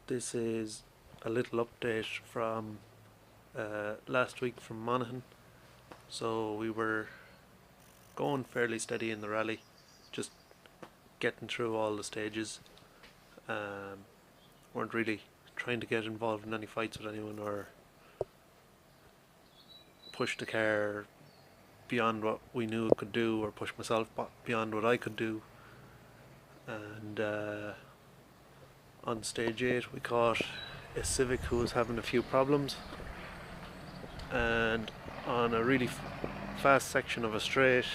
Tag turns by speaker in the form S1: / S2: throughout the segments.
S1: This is a little update from last week from Monaghan. So we were going fairly steady in the rally, just getting through all the stages. Weren't really trying to get involved in any fights with anyone or push the car beyond what we knew it could do, or push myself beyond what I could do. And on stage 8 we caught a Civic who was having a few problems, and on a really fast section of a straight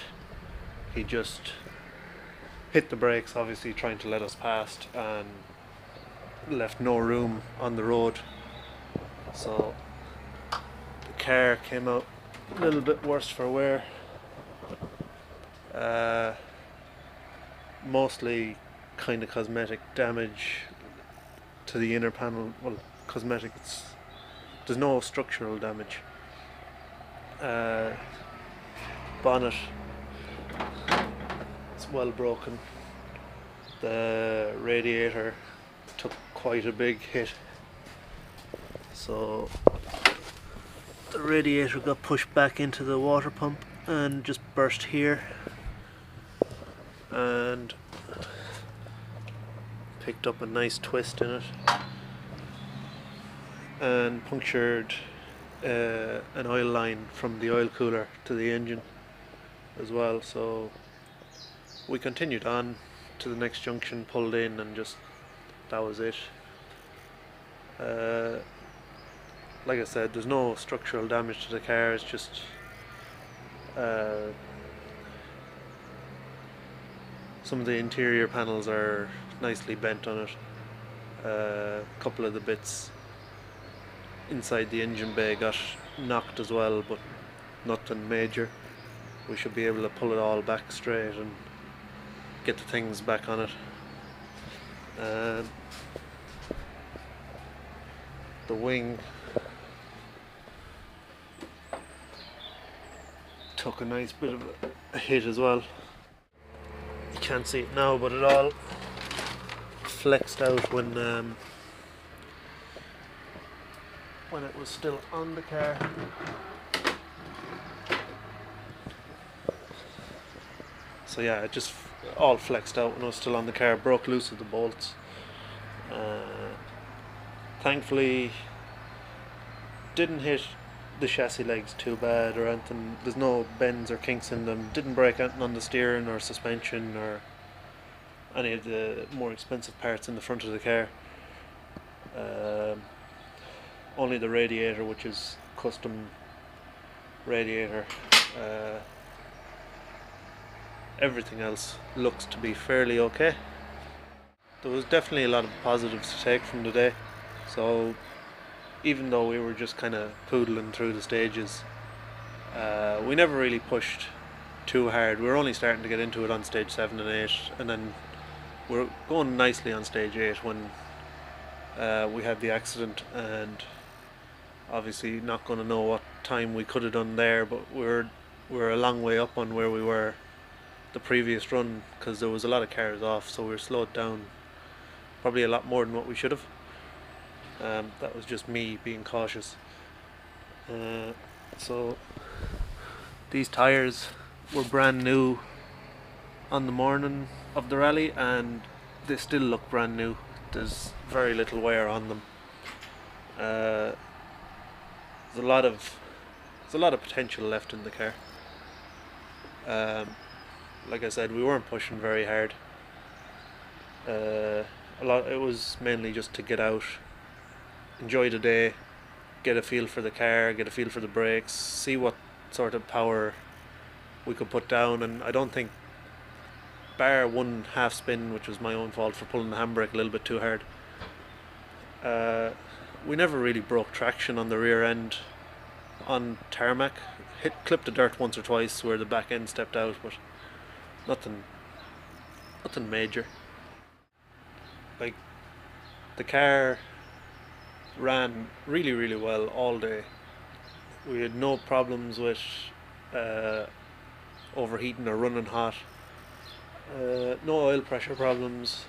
S1: he just hit the brakes, obviously trying to let us past, and left no room on the road. So the car came out a little bit worse for wear. Mostly kind of cosmetic damage to the inner panel. Well, cosmetic, there's no structural damage. Bonnet, it's well broken. The radiator took quite a big hit, so the radiator got pushed back into the water pump and just burst here, and picked up a nice twist in it and punctured an oil line from the oil cooler to the engine as well. So we continued on to the next junction, pulled in, and just that was it. Like I said, there's no structural damage to the car, it's just some of the interior panels are nicely bent on it. A couple of the bits inside the engine bay got knocked as well, but nothing major. We should be able to pull it all back straight and get the things back on it. The wing took a nice bit of a hit as well. You can't see it now, but it all flexed out when it was still on the car. So yeah, it just all flexed out when it was still on the car, broke loose of the bolts. Thankfully didn't hit the chassis legs too bad or anything. There's no bends or kinks in them. Didn't break anything on the steering or suspension or any of the more expensive parts in the front of the car. Only the radiator, which is custom radiator. Everything else looks to be fairly okay. There was definitely a lot of positives to take from the day. So even though we were just kind of poodling through the stages, we never really pushed too hard. We were only starting to get into it on stage 7 and 8, and then we were going nicely on stage 8 when we had the accident, and obviously not going to know what time we could have done there, but we're a long way up on where we were the previous run, because there was a lot of cars off, so we were slowed down probably a lot more than what we should have. That was just me being cautious. So these tyres were brand new on the morning of the rally, and they still look brand new. There's very little wear on them. Uh, there's a lot of potential left in the car. Um, like I said, we weren't pushing very hard. It was mainly just to get out, enjoy the day, get a feel for the car, get a feel for the brakes, see what sort of power we could put down. And I don't think, bar one half spin, which was my own fault for pulling the handbrake a little bit too hard, we never really broke traction on the rear end on tarmac. Clipped the dirt once or twice where the back end stepped out, but nothing major. Like, the car ran really well all day. We had no problems with overheating or running hot. No oil pressure problems.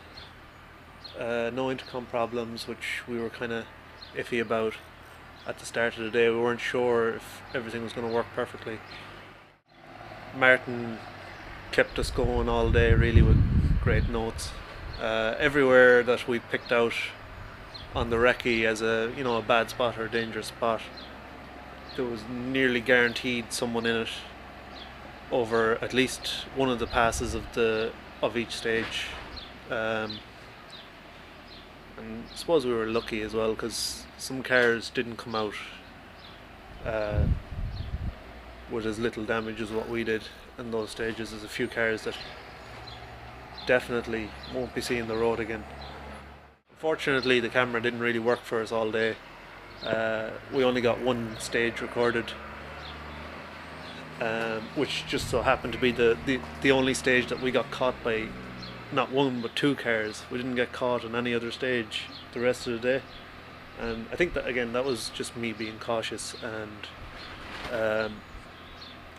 S1: No intercom problems, which we were kind of iffy about at the start of the day. We weren't sure if everything was going to work perfectly. Martin kept us going all day, really, with great notes. Everywhere that we picked out on the recce as a bad spot or a dangerous spot, there was nearly guaranteed someone in it over at least one of the passes of each stage. And I suppose we were lucky as well, because some cars didn't come out with as little damage as what we did in those stages. There's a few cars that definitely won't be seeing the road again. Unfortunately, the camera didn't really work for us all day. We only got one stage recorded, which just so happened to be the only stage that we got caught by not one but two cars. We didn't get caught on any other stage the rest of the day, and I think that, again, that was just me being cautious and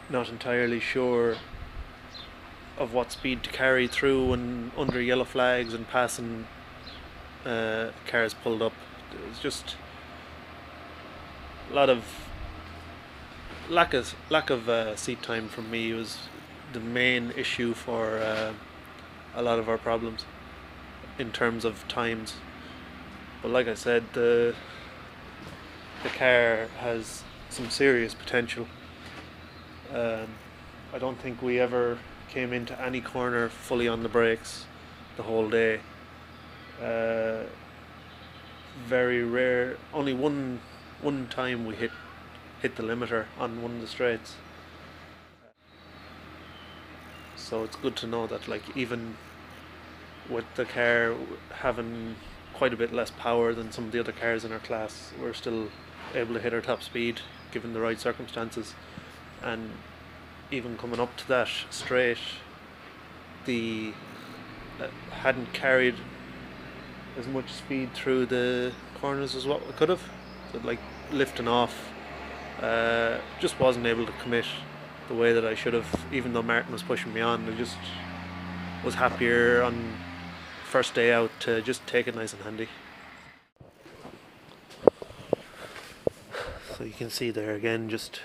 S1: not entirely sure of what speed to carry through and under yellow flags and passing cars pulled up. It was just a lot of lack of seat time from me was the main issue for a lot of our problems in terms of times. But like I said, the car has some serious potential. I don't think we ever came into any corner fully on the brakes the whole day. Very rare. Only one time we hit the limiter on one of the straights. So it's good to know that, like, even with the car having quite a bit less power than some of the other cars in our class, we're still able to hit our top speed given the right circumstances. And even coming up to that straight, the hadn't carried as much speed through the corners as what we could have. So, like, lifting off, just wasn't able to commit the way that I should have, even though Martin was pushing me on. I just was happier on first day out to just take it nice and handy. So you can see there again just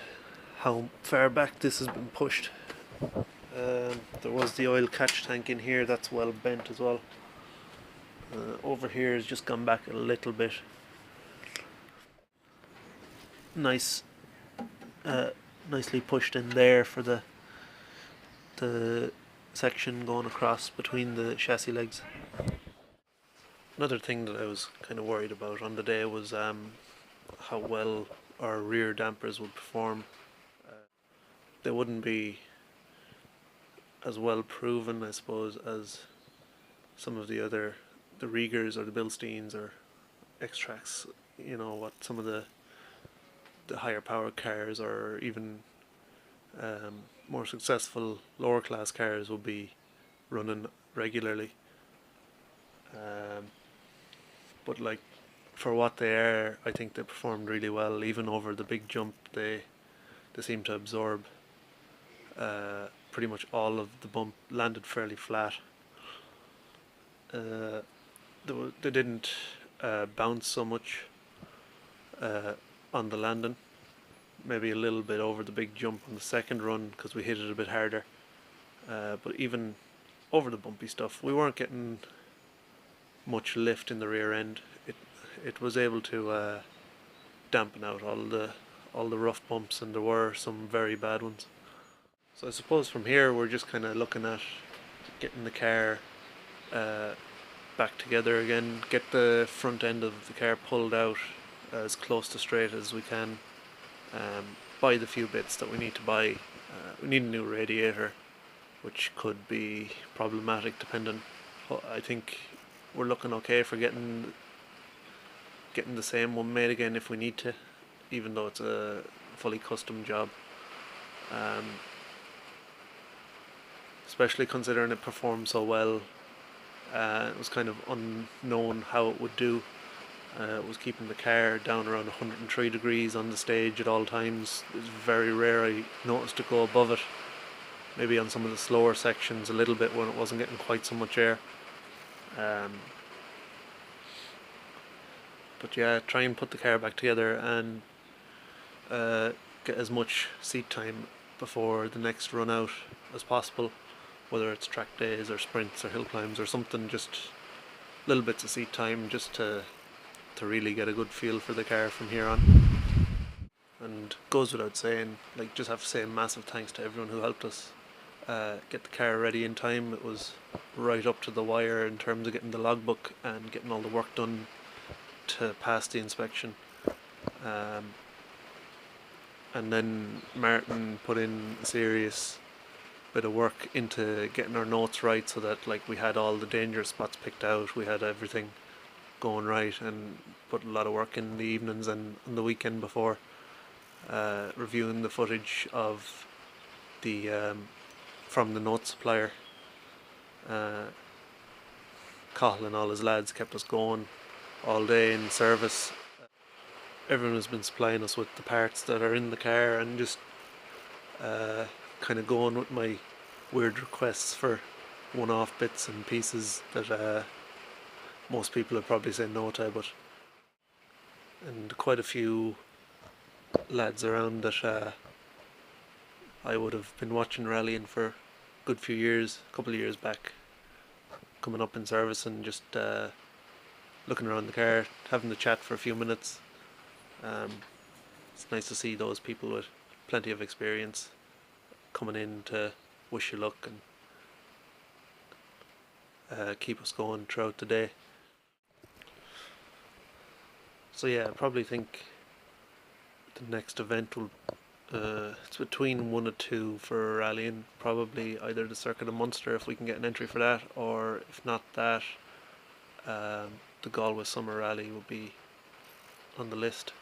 S1: how far back this has been pushed. There was the oil catch tank in here, that's well bent as well. Over here has just gone back a little bit. Nicely pushed in there for the section going across between the chassis legs. Another thing that I was kind of worried about on the day was how well our rear dampers would perform. They wouldn't be as well proven, I suppose, as some of the Riegers or the Bilsteins or X-Trax, what some of the higher power cars or even more successful lower class cars will be running regularly. But, like, for what they are, I think they performed really well. Even over the big jump, they seemed to absorb pretty much all of the bump, landed fairly flat. They didn't bounce so much on the landing. maybe a little bit over the big jump on the second run because we hit it a bit harder. But even over the bumpy stuff, we weren't getting much lift in the rear end. It was able to dampen out all the rough bumps, and there were some very bad ones. So I suppose from here we're just kind of looking at getting the car back together again, get the front end of the car pulled out as close to straight as we can, buy the few bits that we need to buy. We need a new radiator, which could be problematic depending. I think we're looking okay for getting the same one made again if we need to, even though it's a fully custom job. Especially considering it performed so well. It was kind of unknown how it would do. It was keeping the car down around 103 degrees on the stage at all times. It was very rare I noticed it go above it. Maybe on some of the slower sections a little bit when it wasn't getting quite so much air. But yeah, try and put the car back together and get as much seat time before the next run out as possible, whether it's track days or sprints or hill climbs or something, just little bits of seat time just to really get a good feel for the car from here on. And goes without saying, like, just have to say massive thanks to everyone who helped us get the car ready in time. It was right up to the wire in terms of getting the logbook and getting all the work done to pass the inspection. And then Martin put in a serious bit of work into getting our notes right, so that like we had all the dangerous spots picked out, we had everything going right, and put a lot of work in the evenings and on the weekend before reviewing the footage of the from the note supplier. Cahill and all his lads kept us going all day in service. Everyone has been supplying us with the parts that are in the car, and just kind of going with my weird requests for one-off bits and pieces that most people would probably say no to, and quite a few lads around that I would have been watching rallying for a good few years, a couple of years back, coming up in service and just looking around the car, having the chat for a few minutes. It's nice to see those people with plenty of experience coming in to wish you luck and keep us going throughout the day. So yeah, I probably think the next event will it's between 1 or 2 for rallying, probably either the Circuit of Munster if we can get an entry for that, or if not that, the Galway Summer Rally will be on the list.